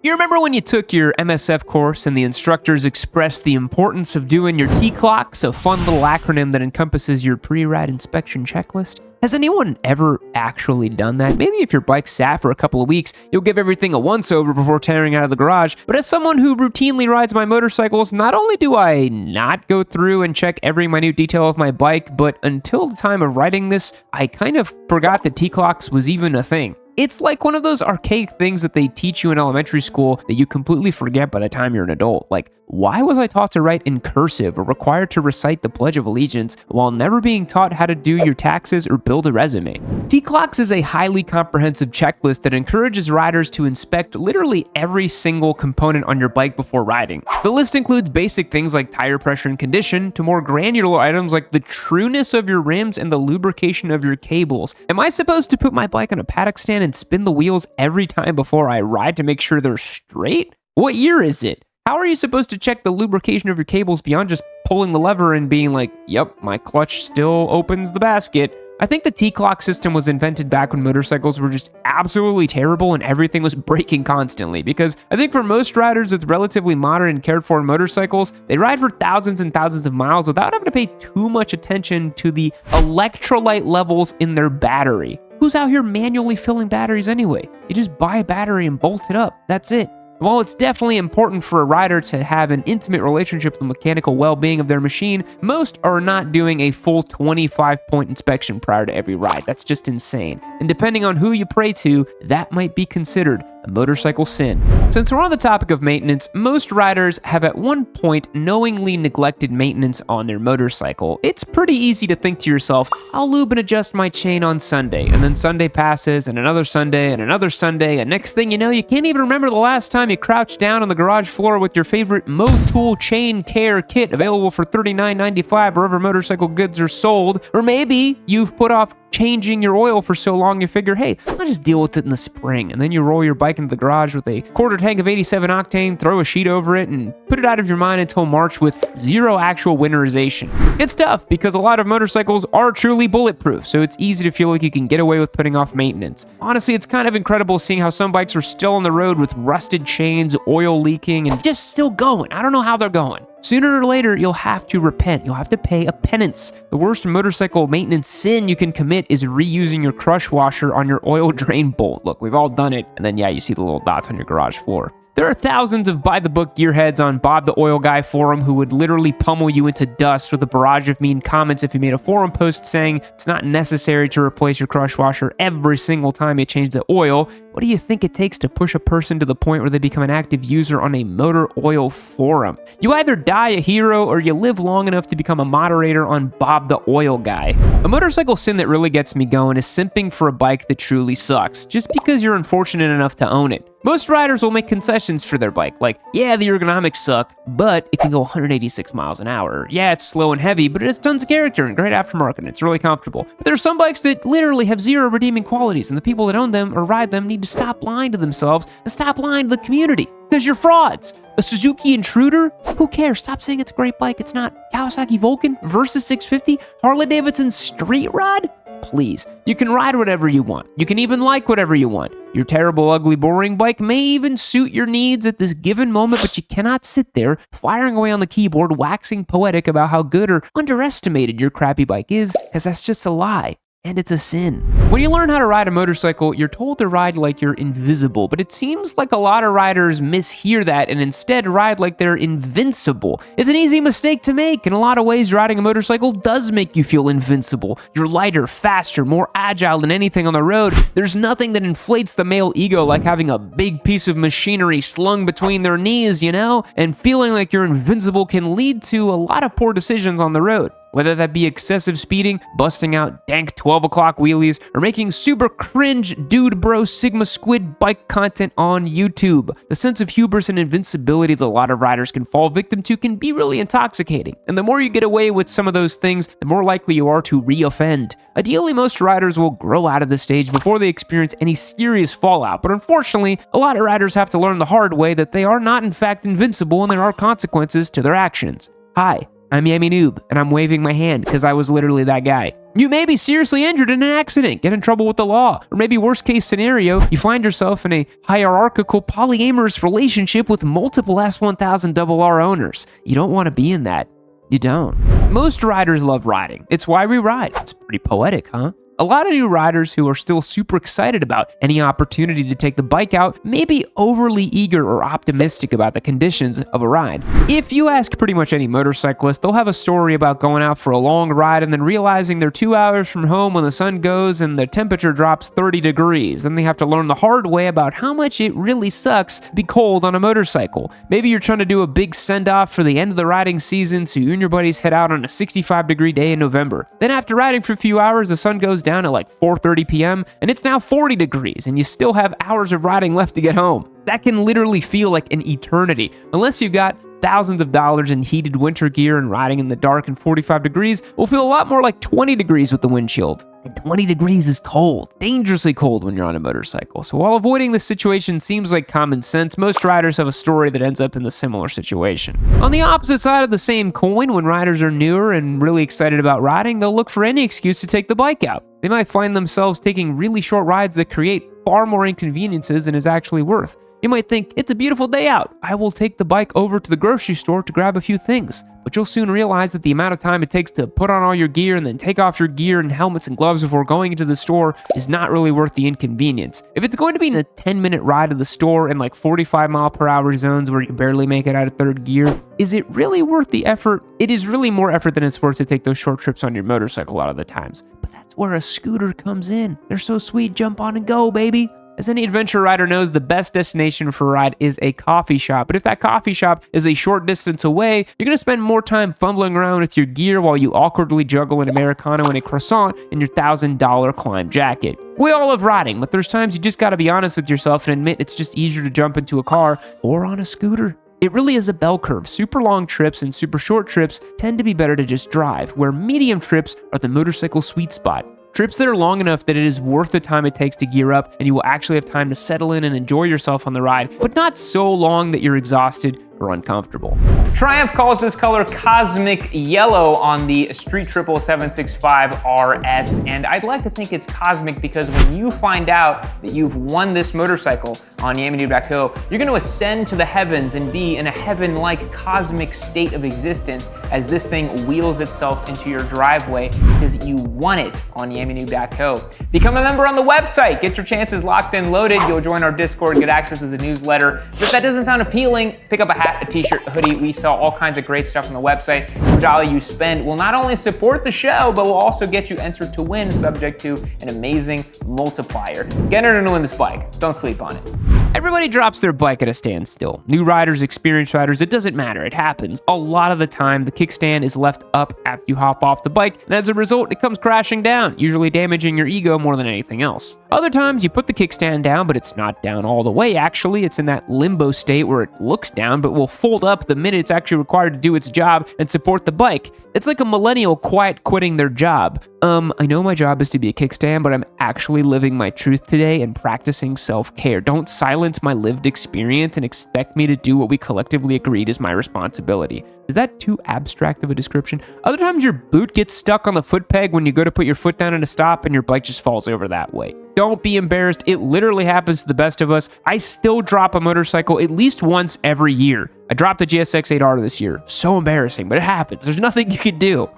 You remember when you took your MSF course and the instructors expressed the importance of doing your T-CLOCS, a fun little acronym that encompasses your pre-ride inspection checklist? Has anyone ever actually done that? Maybe if your bike's sat for a couple of weeks, you'll give everything a once-over before tearing out of the garage. But as someone who routinely rides my motorcycles, not only do I not go through and check every minute detail of my bike, but until the time of writing this, I kind of forgot that T-CLOCS was even a thing. It's like one of those archaic things that they teach you in elementary school that you completely forget by the time you're an adult. Like, why was I taught to write in cursive or required to recite the Pledge of Allegiance while never being taught how to do your taxes or build a resume? T-CLOCS is a highly comprehensive checklist that encourages riders to inspect literally every single component on your bike before riding. The list includes basic things like tire pressure and condition to more granular items like the trueness of your rims and the lubrication of your cables. Am I supposed to put my bike on a paddock stand and spin the wheels every time before I ride to make sure they're straight? What year is it? How are you supposed to check the lubrication of your cables beyond just pulling the lever and being like, yep, my clutch still opens the basket? I think the T-CLOCS system was invented back when motorcycles were just absolutely terrible and everything was breaking constantly, because I think for most riders with relatively modern and cared for motorcycles, they ride for thousands and thousands of miles without having to pay too much attention to the electrolyte levels in their battery. Who's out here manually filling batteries anyway? You just buy a battery and bolt it up. That's it. While it's definitely important for a rider to have an intimate relationship with the mechanical well-being of their machine, most are not doing a full 25-point inspection prior to every ride. That's just insane. And depending on who you pray to, that might be considered a motorcycle sin. Since we're on the topic of maintenance, most riders have at one point knowingly neglected maintenance on their motorcycle. It's pretty easy to think to yourself, I'll lube and adjust my chain on Sunday, and then Sunday passes, and another Sunday, and next thing you know, you can't even remember the last time you crouched down on the garage floor with your favorite Motul chain care kit available for $39.95 wherever motorcycle goods are sold. Or maybe you've put off changing your oil for so long you figure, hey, I'll just deal with it in the spring. And then you roll your bike into the garage with a quarter tank of 87 octane, throw a sheet over it, and put it out of your mind until March with zero actual winterization. It's tough because a lot of motorcycles are truly bulletproof, so it's easy to feel like you can get away with putting off maintenance. Honestly, it's kind of incredible seeing how some bikes are still on the road with rusted chains, oil leaking, and just still going. I don't know how they're going. Sooner or later, you'll have to repent. You'll have to pay a penance. The worst motorcycle maintenance sin you can commit is reusing your crush washer on your oil drain bolt. Look, we've all done it. And then, yeah, you see the little dots on your garage floor. There are thousands of by-the-book gearheads on Bob the Oil Guy forum who would literally pummel you into dust with a barrage of mean comments if you made a forum post saying it's not necessary to replace your crush washer every single time you change the oil. What do you think it takes to push a person to the point where they become an active user on a motor oil forum? You either die a hero or you live long enough to become a moderator on Bob the Oil Guy. A motorcycle sin that really gets me going is simping for a bike that truly sucks, just because you're unfortunate enough to own it. Most riders will make concessions for their bike, like, yeah, the ergonomics suck, but it can go 186 miles an hour. Yeah, it's slow and heavy, but it has tons of character and great aftermarket, and it's really comfortable. But there are some bikes that literally have zero redeeming qualities, and the people that own them or ride them need to stop lying to themselves and stop lying to the community, because you're frauds. A Suzuki Intruder? Who cares? Stop saying it's a great bike. It's not. Kawasaki Vulcan, Versys 650, Harley-Davidson Street Rod? Please. You can ride whatever you want. You can even like whatever you want. Your terrible, ugly, boring bike may even suit your needs at this given moment, but you cannot sit there firing away on the keyboard, waxing poetic about how good or underestimated your crappy bike is, because that's just a lie. And it's a sin. When you learn how to ride a motorcycle, you're told to ride like you're invisible, but it seems like a lot of riders mishear that and instead ride like they're invincible. It's an easy mistake to make. In a lot of ways, riding a motorcycle does make you feel invincible. You're lighter, faster, more agile than anything on the road. There's nothing that inflates the male ego like having a big piece of machinery slung between their knees, you know? And feeling like you're invincible can lead to a lot of poor decisions on the road. Whether that be excessive speeding, busting out dank 12 o'clock wheelies, or making super cringe dude bro Sigma Squid bike content on YouTube. The sense of hubris and invincibility that a lot of riders can fall victim to can be really intoxicating. And the more you get away with some of those things, the more likely you are to re-offend. Ideally, most riders will grow out of this stage before they experience any serious fallout, but unfortunately, a lot of riders have to learn the hard way that they are not in fact invincible and there are consequences to their actions. Hi, I'm Yami Noob, and I'm waving my hand because I was literally that guy. You may be seriously injured in an accident, get in trouble with the law, or maybe worst case scenario, you find yourself in a hierarchical polyamorous relationship with multiple S1000RR owners. You don't want to be in that. You don't. Most riders love riding. It's why we ride. It's pretty poetic, huh? A lot of new riders who are still super excited about any opportunity to take the bike out may be overly eager or optimistic about the conditions of a ride. If you ask pretty much any motorcyclist, they'll have a story about going out for a long ride and then realizing they're 2 hours from home when the sun goes and the temperature drops 30 degrees. Then they have to learn the hard way about how much it really sucks to be cold on a motorcycle. Maybe you're trying to do a big send-off for the end of the riding season, so you and your buddies head out on a 65-degree day in November. Then after riding for a few hours, the sun goes down at like 4:30 p.m. and it's now 40 degrees and you still have hours of riding left to get home. That can literally feel like an eternity. Unless you've got thousands of dollars in heated winter gear and riding in the dark and 45 degrees will feel a lot more like 20 degrees with the windshield. And 20 degrees is cold, dangerously cold when you're on a motorcycle. So while avoiding this situation seems like common sense, most riders have a story that ends up in the similar situation. On the opposite side of the same coin, when riders are newer and really excited about riding, they'll look for any excuse to take the bike out. They might find themselves taking really short rides that create far more inconveniences than is actually worth. You might think, it's a beautiful day out. I will take the bike over to the grocery store to grab a few things. But you'll soon realize that the amount of time it takes to put on all your gear and then take off your gear and helmets and gloves before going into the store is not really worth the inconvenience. If it's going to be a 10-minute ride to the store in like 45-mile-per-hour zones where you barely make it out of third gear, is it really worth the effort? It is really more effort than it's worth to take those short trips on your motorcycle a lot of the times. But that's where a scooter comes in. They're so sweet, jump on and go, baby. As any adventure rider knows, the best destination for a ride is a coffee shop. But if that coffee shop is a short distance away, you're going to spend more time fumbling around with your gear while you awkwardly juggle an Americano and a croissant in your $1,000 climb jacket. We all love riding, but there's times you just got to be honest with yourself and admit it's just easier to jump into a car or on a scooter. It really is a bell curve. Super long trips and super short trips tend to be better to just drive, where medium trips are the motorcycle sweet spot. Trips that are long enough that it is worth the time it takes to gear up and you will actually have time to settle in and enjoy yourself on the ride, but not so long that you're exhausted or uncomfortable. Triumph calls this color Cosmic Yellow on the Street Triple 765 RS, and I'd like to think it's cosmic because when you find out that you've won this motorcycle on YamiNoob.co, you're going to ascend to the heavens and be in a heaven-like cosmic state of existence as this thing wheels itself into your driveway because you won it on YamiNoob.co. Become a member on the website, get your chances locked and loaded, you'll join our Discord, get access to the newsletter. But if that doesn't sound appealing, pick up a hat, a t-shirt, a hoodie. We sell all kinds of great stuff on the website. Every dollar you spend will not only support the show, but will also get you entered to win, subject to an amazing multiplier. Get entered to win this bike. Don't sleep on it. Everybody drops their bike at a standstill. New riders, experienced riders, it doesn't matter. It happens. A lot of the time, the kickstand is left up after you hop off the bike, and as a result, it comes crashing down, usually damaging your ego more than anything else. Other times, you put the kickstand down, but it's not down all the way, actually. It's in that limbo state where it looks down, but will fold up the minute it's actually required to do its job and support the bike. It's like a millennial quiet quitting their job. I know my job is to be a kickstand, but I'm actually living my truth today and practicing self-care. Don't silence my lived experience and expect me to do what we collectively agreed is my responsibility. Is that too abstract of a description? Other times your boot gets stuck on the foot peg when you go to put your foot down in a stop and your bike just falls over that way. Don't be embarrassed. It literally happens to the best of us. I still drop a motorcycle at least once every year. I dropped the GSX 8R this year. So embarrassing, but it happens. There's nothing you can do.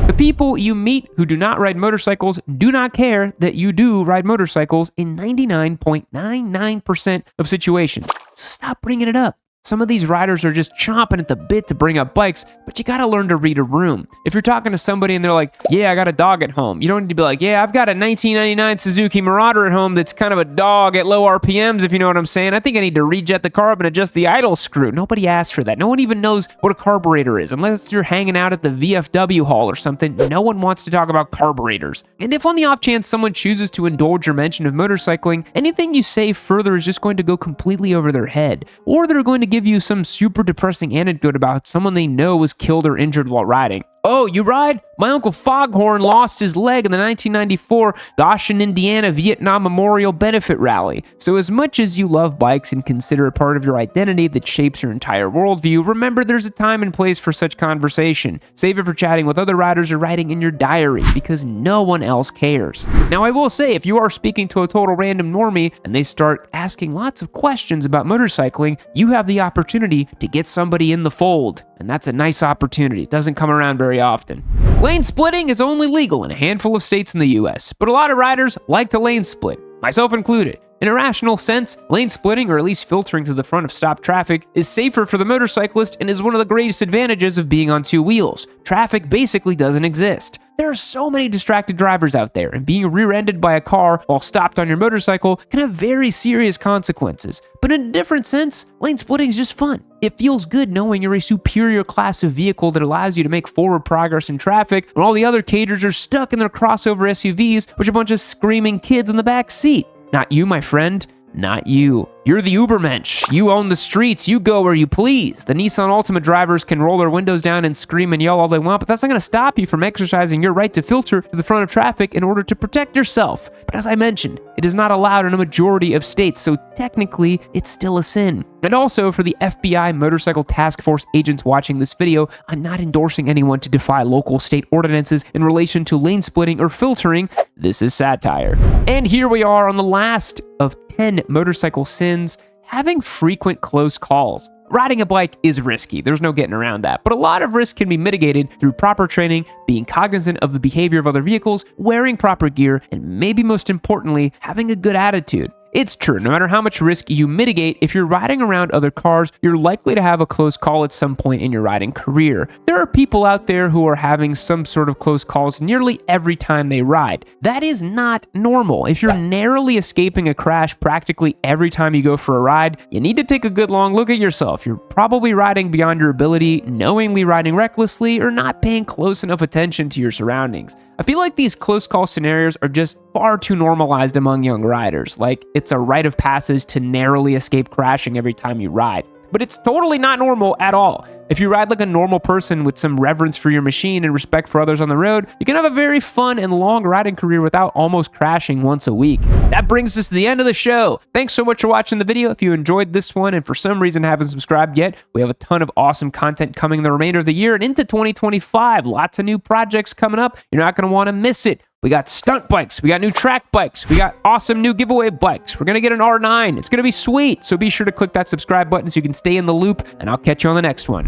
The people you meet who do not ride motorcycles do not care that you do ride motorcycles in 99.99% of situations. So stop bringing it up. Some of these riders are just chomping at the bit to bring up bikes, but you gotta learn to read a room. If you're talking to somebody and they're like, yeah, I got a dog at home, you don't need to be like, yeah, I've got a 1999 Suzuki Marauder at home that's kind of a dog at low RPMs, if you know what I'm saying. I think I need to rejet the carb and adjust the idle screw. Nobody asked for that. No one even knows what a carburetor is. Unless you're hanging out at the VFW hall or something, no one wants to talk about carburetors. And if on the off chance someone chooses to indulge your mention of motorcycling, anything you say further is just going to go completely over their head. Or they're going to give you some super depressing anecdote about someone they know was killed or injured while riding. Oh, you ride? My Uncle Foghorn lost his leg in the 1994 Goshen, Indiana Vietnam Memorial Benefit Rally. So as much as you love bikes and consider it part of your identity that shapes your entire worldview, remember there's a time and place for such conversation. Save it for chatting with other riders or writing in your diary, because no one else cares. Now I will say, if you are speaking to a total random normie and they start asking lots of questions about motorcycling, you have the opportunity to get somebody in the fold. And that's a nice opportunity. It doesn't come around very often. Lane splitting is only legal in a handful of states in the US, but a lot of riders like to lane split, myself included. In a rational sense, lane splitting, or at least filtering to the front of stopped traffic, is safer for the motorcyclist and is one of the greatest advantages of being on two wheels. Traffic basically doesn't exist. There are so many distracted drivers out there, and being rear-ended by a car while stopped on your motorcycle can have very serious consequences. But in a different sense, lane splitting is just fun. It feels good knowing you're a superior class of vehicle that allows you to make forward progress in traffic when all the other cadres are stuck in their crossover SUVs with a bunch of screaming kids in the back seat. Not you, my friend. Not you. You're the Ubermensch. You own the streets. You go where you please. The Nissan Altima drivers can roll their windows down and scream and yell all they want, but that's not going to stop you from exercising your right to filter to the front of traffic in order to protect yourself. But as I mentioned, it is not allowed in a majority of states, so technically, it's still a sin. And also, for the FBI Motorcycle Task Force agents watching this video, I'm not endorsing anyone to defy local state ordinances in relation to lane splitting or filtering. This is satire. And here we are on the last of 10 motorcycle sins: having frequent close calls. Riding a bike is risky, there's no getting around that, but a lot of risk can be mitigated through proper training, being cognizant of the behavior of other vehicles, wearing proper gear, and maybe most importantly, having a good attitude. It's true, no matter how much risk you mitigate, if you're riding around other cars, you're likely to have a close call at some point in your riding career. There are people out there who are having some sort of close calls nearly every time they ride. That is not normal. If you're narrowly escaping a crash practically every time you go for a ride, you need to take a good long look at yourself. You're probably riding beyond your ability, knowingly riding recklessly, or not paying close enough attention to your surroundings. I feel like these close call scenarios are just far too normalized among young riders. Like, it's a rite of passage to narrowly escape crashing every time you ride. But it's totally not normal at all. If you ride like a normal person with some reverence for your machine and respect for others on the road, you can have a very fun and long riding career without almost crashing once a week. That brings us to the end of the show. Thanks so much for watching the video. If you enjoyed this one and for some reason haven't subscribed yet, we have a ton of awesome content coming the remainder of the year and into 2025. Lots of new projects coming up. You're not going to want to miss it. We got stunt bikes, we got new track bikes, we got awesome new giveaway bikes. We're gonna get an R9. It's gonna be sweet. So be sure to click that subscribe button so you can stay in the loop, and I'll catch you on the next one.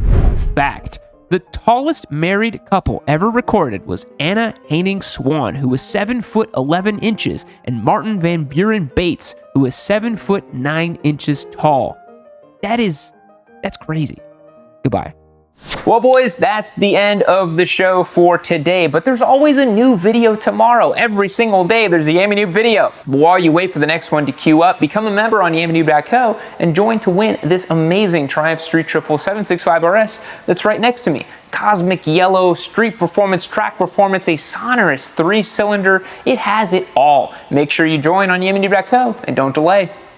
Fact: the tallest married couple ever recorded was Anna Haining Swan, who was 7 foot 11 inches, and Martin Van Buren Bates, who was 7 foot 9 inches tall. That's crazy. Goodbye. Well, boys, that's the end of the show for today, but there's always a new video tomorrow. Every single day, there's a Yami Noob video. While you wait for the next one to queue up, become a member on YamiNoob.co and join to win this amazing Triumph Street Triple 765 RS that's right next to me. Cosmic yellow, street performance, track performance, a sonorous 3-cylinder. It has it all. Make sure you join on YamiNoob.co and don't delay.